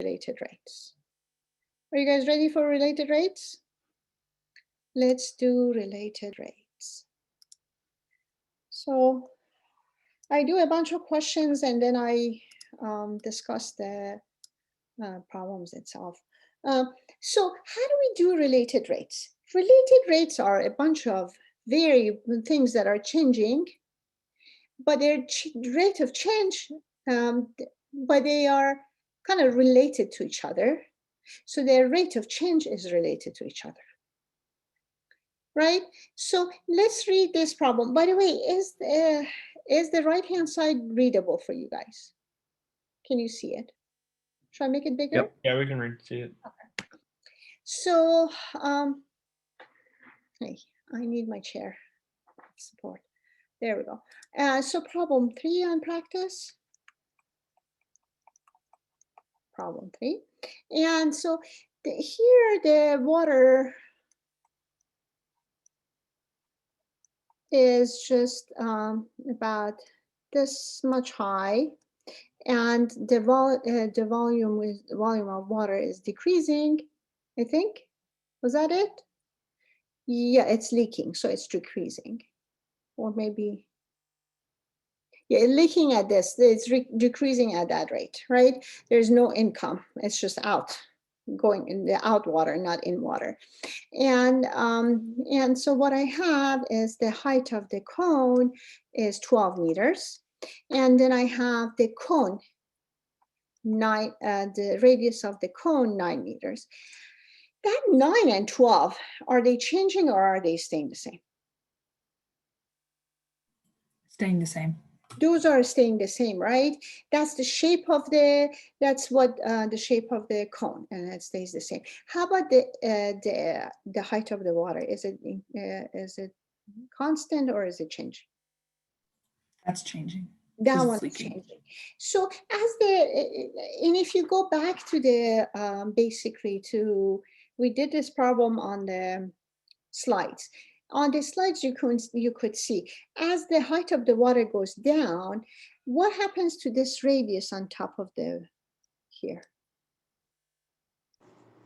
related rates. Are you guys ready for related rates? Let's do related rates. So I do a bunch of questions and then I discuss the problems itself. So how do we do related rates? Related rates are a bunch of things that are changing, but their rate of change, but they are kind of related to each other. So their rate of change is related to each other. Right? So let's read this problem. By the way, is the right-hand side readable for you guys? Can you see it? Should I make it bigger? Yep. Yeah, we can see it. Okay. So, hey, I need my chair support. There we go. So problem 3 on practice. Problem 3. And so here the water is just about this much high, and the volume of water is decreasing, I think. Was that it? Yeah, it's leaking, so it's decreasing. Or maybe, yeah, leaking at this, it's decreasing at that rate, right? There's no income, it's just out, going in the out water, not in water. And so what I have is the height of the cone is 12 meters. And then I have the cone, the radius of the cone, 9 meters. That 9 and 12, are they changing or are they staying the same? Staying the same. Those are staying the same, right? That's the shape of that's what the shape of the cone, and it stays the same. How about the height of the water? Is it constant or is it changing? That's changing. That one is changing. So and if you go back to the basically we did this problem on the slides. On the slides, you could see as the height of the water goes down, what happens to this radius on top of the here?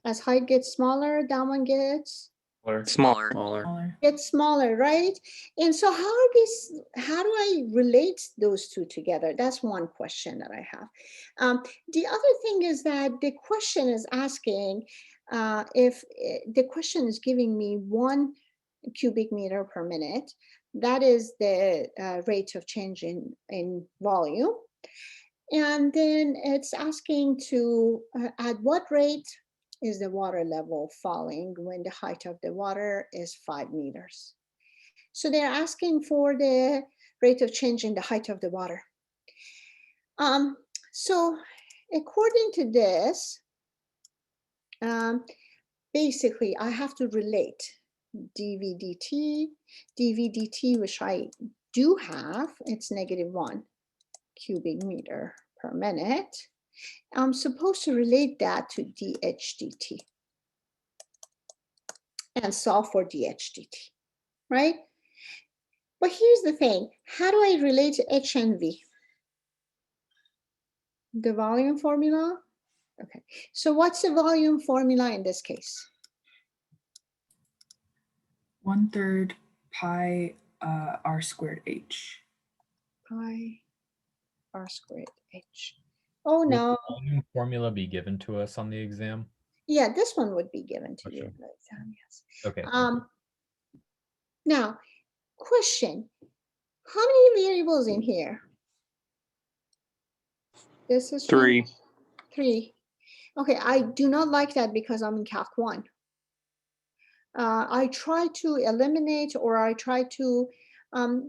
As height gets smaller, that one gets Smaller. Gets smaller, right? And so how do I relate those two together? That's one question that I have. The other thing is that the question is asking if the question is giving me 1 cubic meter per minute. That is the rate of change in volume. And then it's asking to at what rate is the water level falling when the height of the water is 5 meters. So they're asking for the rate of change in the height of the water. So according to this, basically I have to relate dV dt, which I do have, it's -1 cubic meter per minute. I'm supposed to relate that to dH dt and solve for dH dt, right? But here's the thing, how do I relate H and V? The volume formula? Okay, so what's the volume formula in this case? 1/3 pi r squared h. Pi r squared h. Oh no. Will the volume formula be given to us on the exam? Yeah, this one would be given to you Okay. in the exam, yes. Okay. Now, question, how many variables in here? This is 3. 3. Okay, I do not like that because I'm in Calc 1. I try to eliminate, or I try to,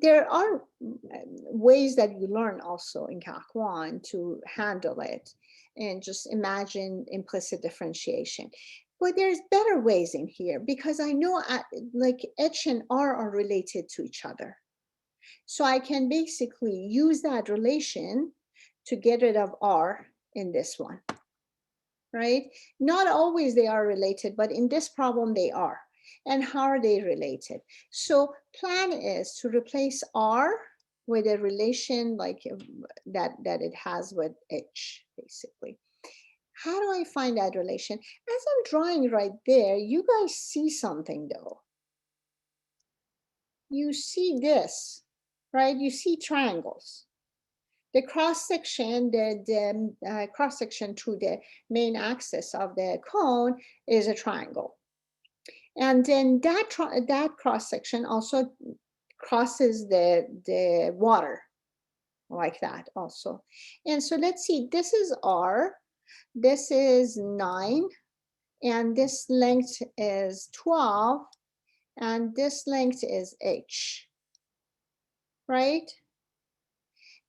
there are ways that you learn also in Calc 1 to handle it and just imagine implicit differentiation. But there's better ways in here because I know like H and R are related to each other. So I can basically use that relation to get rid of R in this one, right? Not always they are related, but in this problem they are. And how are they related? So plan is to replace R with a relation like that it has with H, basically. How do I find that relation? As I'm drawing right there, you guys see something though. You see this, right? You see triangles. The cross section, the cross section through the main axis of the cone is a triangle. And then that cross section also crosses the water like that also. And so let's see, this is R, this is 9, and this length is 12, and this length is H, right?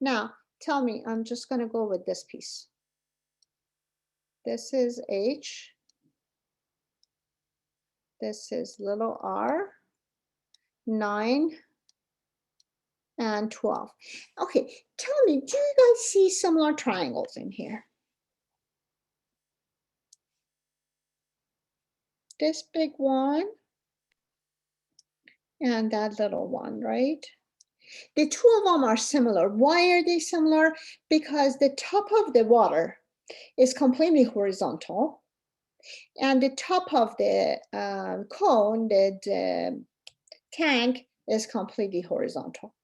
Now, tell me, I'm just gonna go with this piece. This is H, this is little r, 9, and 12. Okay, tell me, do you guys see similar triangles in here? This big one and that little one, right? The two of them are similar. Why are they similar? Because the top of the water is completely horizontal, and the top of the cone, the tank, is completely horizontal.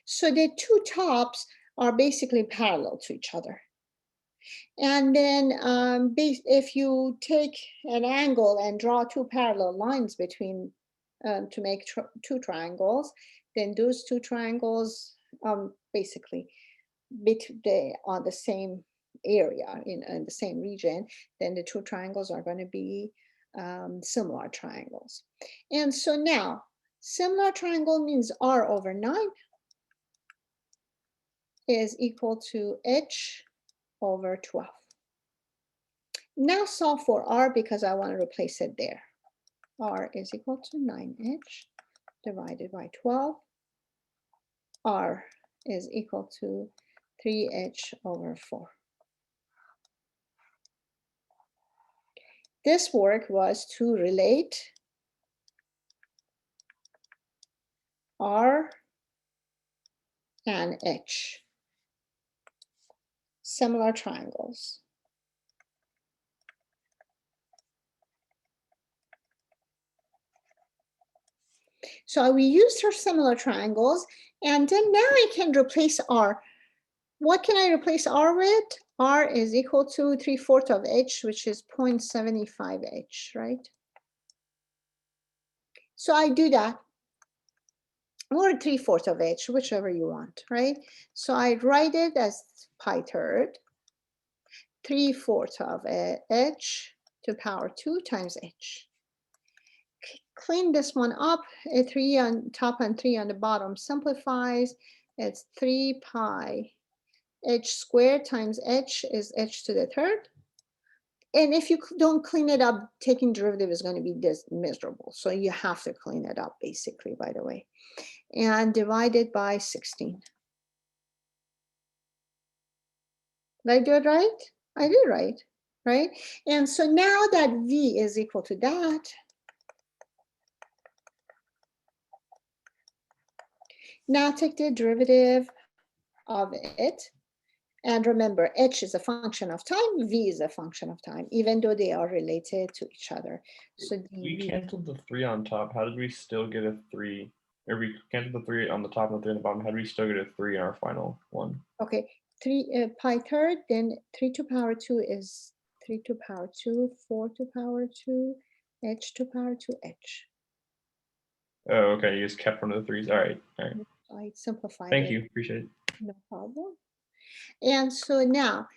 So the two tops are basically parallel to each other. And then if you take an angle and draw two parallel lines between to make two triangles, then those two triangles basically on the same area in the same region, then the two triangles are going to be similar triangles. And so now similar triangle means R over 9 is equal to H over 12. Now solve for R because I want to replace it there. R is equal to 9H divided by 12. R is equal to 3H over 4. This work was to relate R and H, similar triangles. So we used her similar triangles, and then now I can replace R. What can I replace R with? R is equal to 3/4 of H, which is 0.75 H, right? So I do that, or 3/4 of H, whichever you want, right? So I write it as pi third, 3/4 of H to the power 2 times H. Clean this one up, a 3 on top and 3 on the bottom simplifies. It's 3 pi H squared times H is H to the third. And if you don't clean it up, taking derivative is going to be this miserable. So you have to clean it up basically, by the way. And divided by 16. Did I do it right? I did right, right? And so now that V is equal to that, now take the derivative of it. And remember, H is a function of time, V is a function of time, even though they are related to each other. So we canceled the 3 on top. How did we still get a 3? Or we canceled the 3 on the top and the 3 on the bottom. How did we still get a 3 in our final one? Okay, 3 pi third, then 3 to the power 2 is 3 to the power 2, 4 to the power 2, H to the power 2, H. Oh, okay. You just kept one of the 3s. All right. All right. I simplified Thank it. you. Appreciate it. No problem. And so now,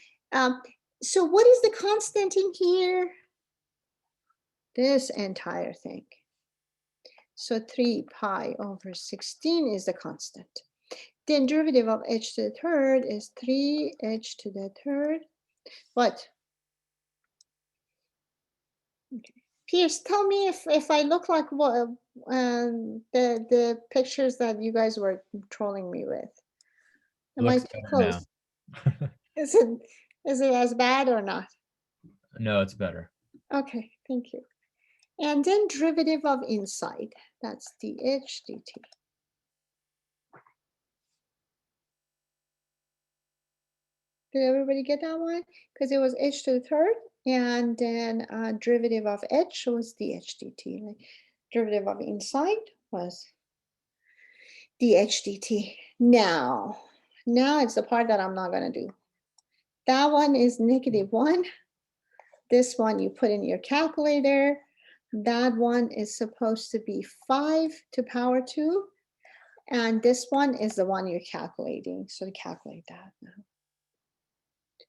so what is the constant in here? This entire thing. So 3 pi over 16 is the constant. Then derivative of H to the third is 3H to the third. What? Okay. Pierce, tell me if I look like what the pictures that you guys were trolling me with. Am I too close? Is it as bad or not? No, it's better. Okay, thank you. And then derivative of inside, that's dH dt. Did everybody get that one? Because it was h to the third, and then derivative of h was dh dt. Like, derivative of inside was dh dt. Now it's the part that I'm not going to do. That one is -1. This one you put in your calculator. That one is supposed to be 5 to power 2. And this one is the one you're calculating. So calculate that now.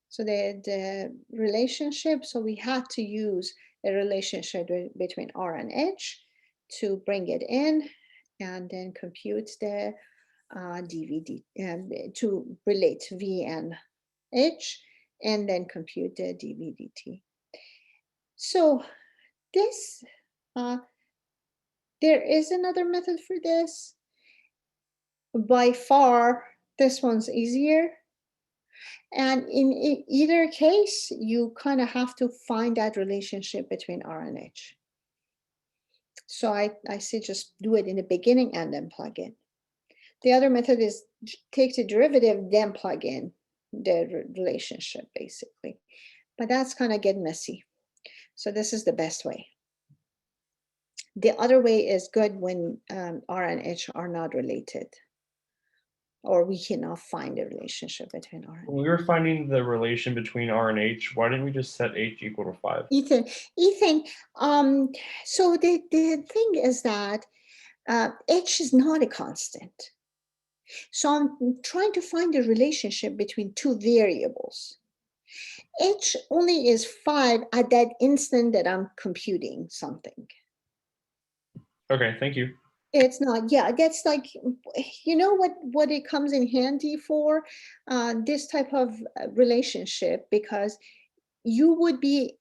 So the relationship, so we had to use a relationship between R and H to bring it in and then compute the DVD to relate V and H and then compute the dVdt. So this, there is another method for this. By far, this one's easier. And in either case, you kind of have to find that relationship between R and H. So I say just do it in the beginning and then plug in. The other method is take the derivative, then plug in the relationship, basically. But that's kind of get messy. So this is the best way. The other way is good when R and H are not related, or we cannot find a relationship between R and H. When we were finding the relation between R and H, why didn't we just set H equal to 5? Ethan, so the thing is that H is not a constant. So I'm trying to find a relationship between two variables. H only is 5 at that instant that I'm computing something. Okay, thank you. It's not, yeah, that's like, you know what it comes in handy for? This type of relationship, because you would be,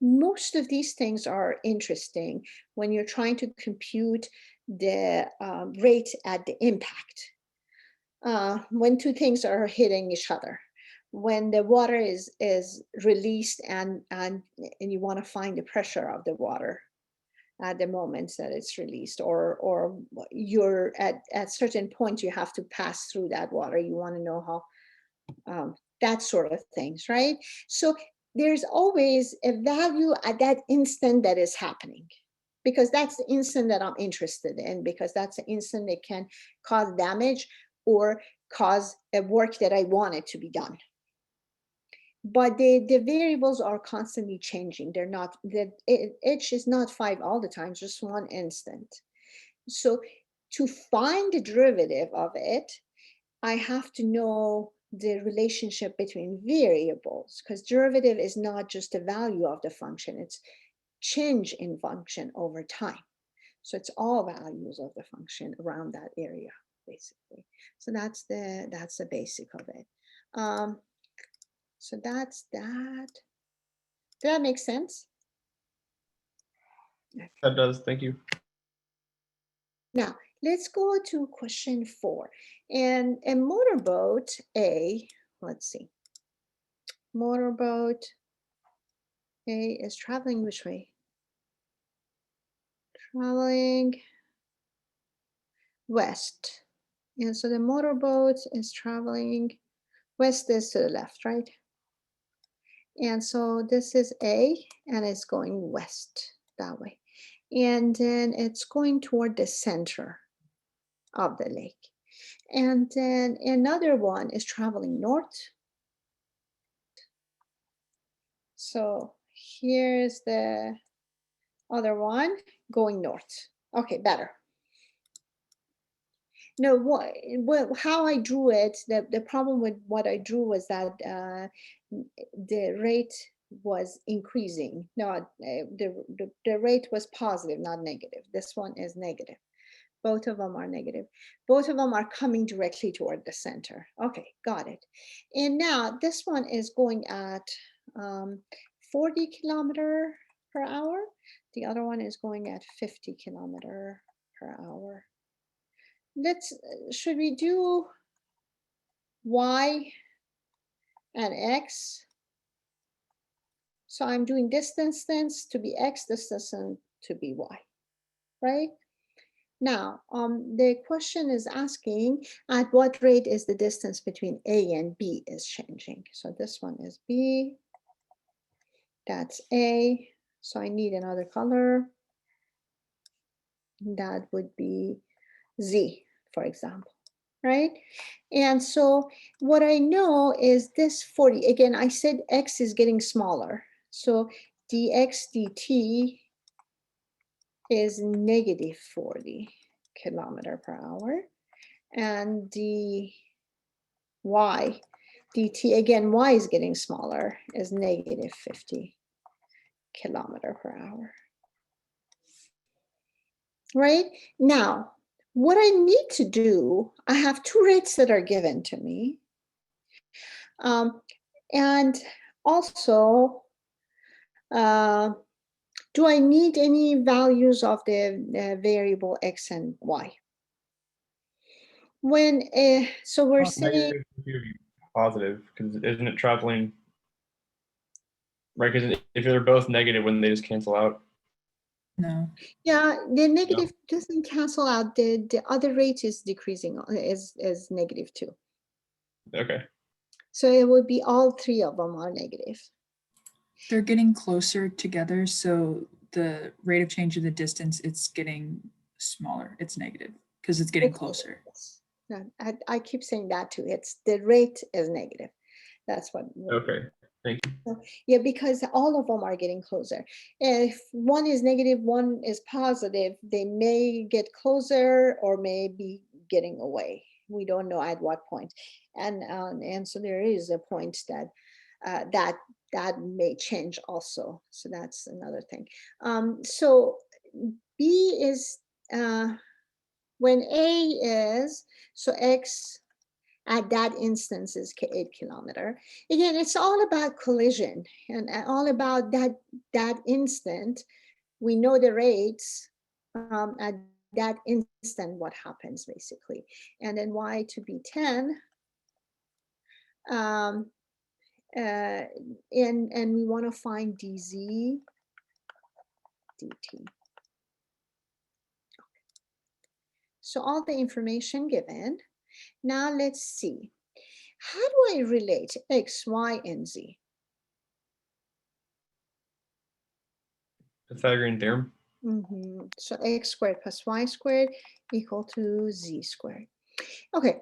most of these things are interesting when you're trying to compute the rate at the impact. When two things are hitting each other, when the water is released and you want to find the pressure of the water at the moment that it's released, or you're at certain point you have to pass through that water. You want to know how, that sort of things, right? So there's always a value at that instant that is happening, because that's the instant that I'm interested in, because that's the instant that can cause damage or cause a work that I want it to be done. But the variables are constantly changing. They're not, H is not 5 all the time, just one instant. So to find the derivative of it, I have to know the relationship between variables, because derivative is not just the value of the function, it's change in function over time. So it's all values of the function around that area, basically. So that's the basic of it. So that's that. Did that make sense? That does, thank you. Now, let's go to question 4. And a motorboat A, let's see. Motorboat A is traveling which way? Traveling west. And so the motorboat is traveling, west is to the left, right? And so this is A, and it's going west that way. And then it's going toward the center of the lake. And then another one is traveling north. So here's the other one going north. Okay, better. No, how I drew it, the problem with what I drew was that the rate was increasing. No, the rate was positive, not negative. This one is negative. Both of them are negative. Both of them are coming directly toward the center. Okay, got it. And now this one is going at 40 kilometer per hour. The other one is going at 50 kilometer per hour. Should we do Y and X? So I'm doing this distance to be X, this distance to be Y, right? Now, the question is asking at what rate is the distance between A and B is changing. So this one is B, that's A. So I need another color. That would be Z, for example, right? And so what I know is this 40, again, I said X is getting smaller. So dx dt is negative 40 kilometer per hour. And the y dt, again, y is getting smaller, is negative 50 kilometer per hour. Right? Now, what I need to do, I have two rates that are given to me. And also, do I need any values of the variable x and y? When, so we're saying, Negative would be positive, because isn't it traveling? Right, because if they're both negative, wouldn't they just cancel out? No. yeah, the negative doesn't cancel out. The other rate is decreasing, is negative too. Okay. So it would be all three of them are negative. They're getting closer together, so the rate of change of the distance, it's getting smaller. It's negative because it's getting closer. Yes. Yeah, I keep saying that too. It's the rate is negative. That's what. Okay. Thank you. Yeah, because all of them are getting closer. If one is negative, one is positive, they may get closer or may be getting away. We don't know at what point. And so there is a point that that may change also. So that's another thing. So B is when A is, so X at that instance is 8 kilometer. Again, it's all about collision and all about that instant. We know the rates at that instant, what happens basically. And then Y to be 10. And we want to find dz dt. So all the information given. Now let's see. How do I relate X, Y, and Z? Pythagorean theorem. So X squared plus Y squared equal to Z squared. Okay.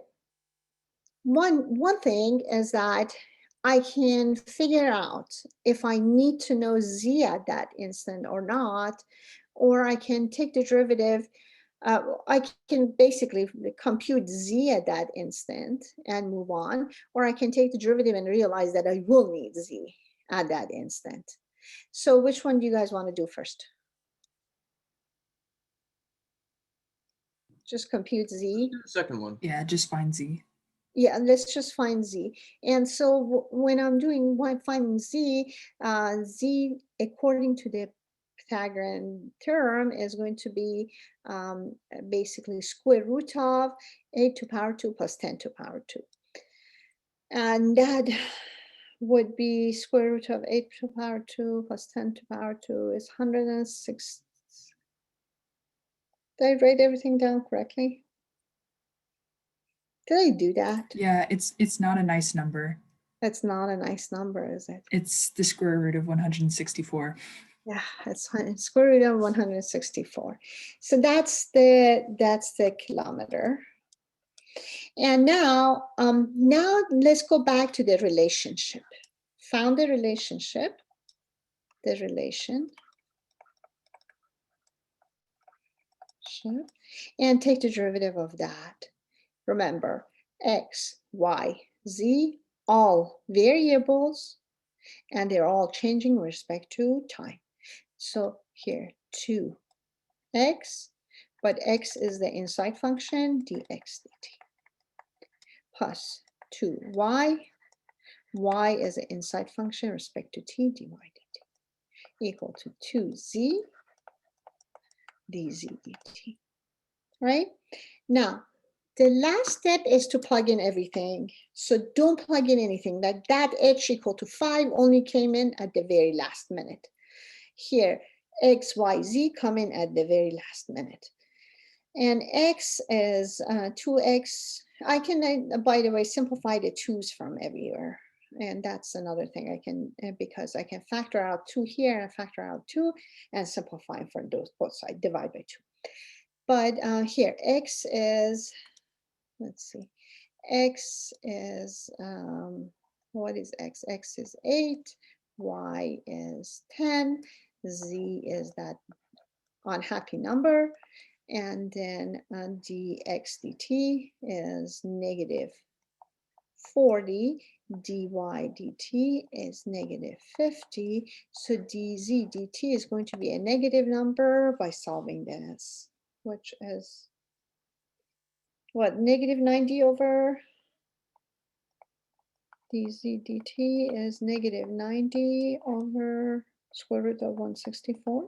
One thing is that I can figure out if I need to know Z at that instant or not, or I can take the derivative. I can basically compute Z at that instant and move on, or I can take the derivative and realize that I will need Z at that instant. So which one do you guys want to do first? Just compute Z? The second one. Yeah, just find Z. Yeah, let's just find Z. And so when I'm doing finding Z, Z according to the Pythagorean theorem is going to be basically square root of 8 to the power 2 plus 10 to the power 2. And that would be square root of 8 to the power 2 plus 10 to the power 2 is 106. Did I write everything down correctly? Did I do that? Yeah, it's not a nice number. That's not a nice number, is it? It's the square root of 164. Yeah, it's square root of 164. So that's the kilometer. And now let's go back to the relationship. Found the relationship, the relation, and take the derivative of that. Remember, X, Y, Z, all variables, and they're all changing with respect to time. So here, 2x, but x is the inside function, dx dt, plus 2y, y is the inside function with respect to t, dy dt, equal to 2z, dz dt, right? Now, the last step is to plug in everything. So don't plug in anything. That h equal to 5 only came in at the very last minute. Here, x, y, z come in at the very last minute. And x is 2x. I can, by the way, simplify the 2's from everywhere. And that's another thing I can, because I can factor out 2 here and factor out 2 and simplify for those both sides, divide by 2. But here, x is, let's see, x is, what is x? X is 8, y is 10, z is that unhappy number, and then dx dt is negative 40, dy dt is negative 50, so dz dt is going to be a negative number by solving this, which is what, negative 90 over dz dt is negative 90 over square root of 164.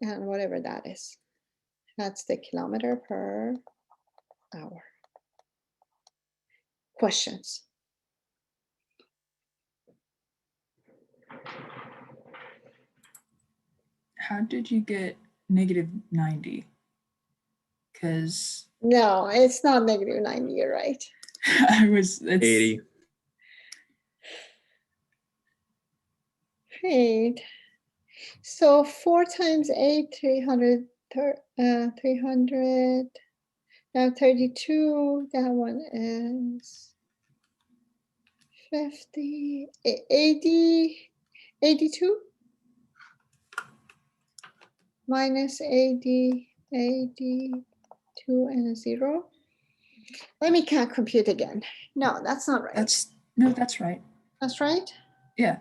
And whatever that is. That's the kilometer per hour. Questions? How did you get negative 90? Because No, it's not negative 90, you're right. it's 80. Great. So 4 times 8, 300, 300, now 32, that one is 50, 80, 82 minus 80, 82 and a 0. Let me compute again. No, that's not right. That's right. That's right? Yeah.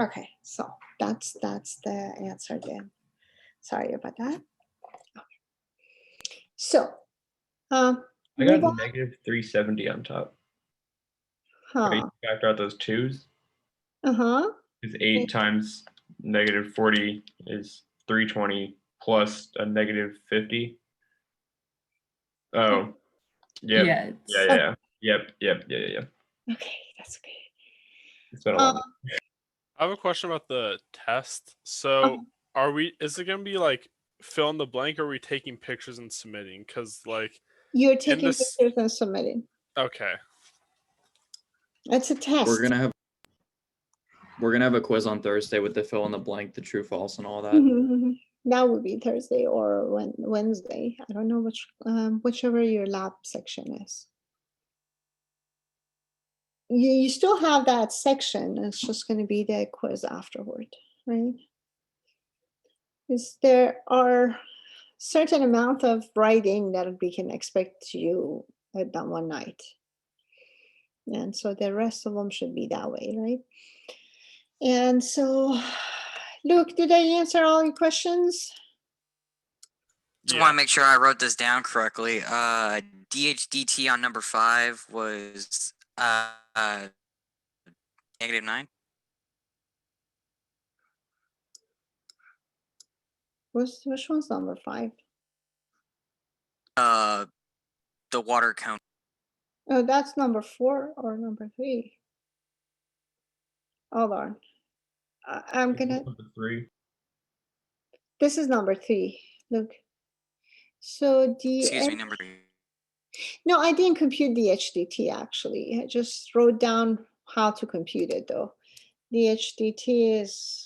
Okay, so that's the answer then. Sorry about that. Okay. So, I move got on. negative 370 on top. Right? Huh. Factor out those 2's. Uh-huh. Is 8 times negative 40 is 320 plus a negative 50. Oh, yep. Yeah. Yeah. Yep. Okay, that's okay. It's been a long. I have a question about the test. So, is it going to be like fill in the blank, or are we taking pictures and submitting? Because, like, You're taking this- pictures and submitting. okay. It's a test. We're gonna have a quiz on Thursday with the fill in the blank, the true false, and all that. That would be Thursday or Wednesday. I don't know whichever your lab section is. You still have that section. It's just going to be the quiz afterward, right? Because there are certain amount of writing that we can expect you at that one night. And so the rest of them should be that way, right? And so, Luke, did I answer all your questions? Just want to make sure I wrote this down correctly. DHDT on number 5 was negative 9. Which one's number 5? The water count. Oh, that's number 4 or number 3. Hold on. I'm gonna. Number 3. This is number 3. Look. So Excuse me, number 3. No, I didn't compute the HDT actually. I just wrote down how to compute it though. The HDT is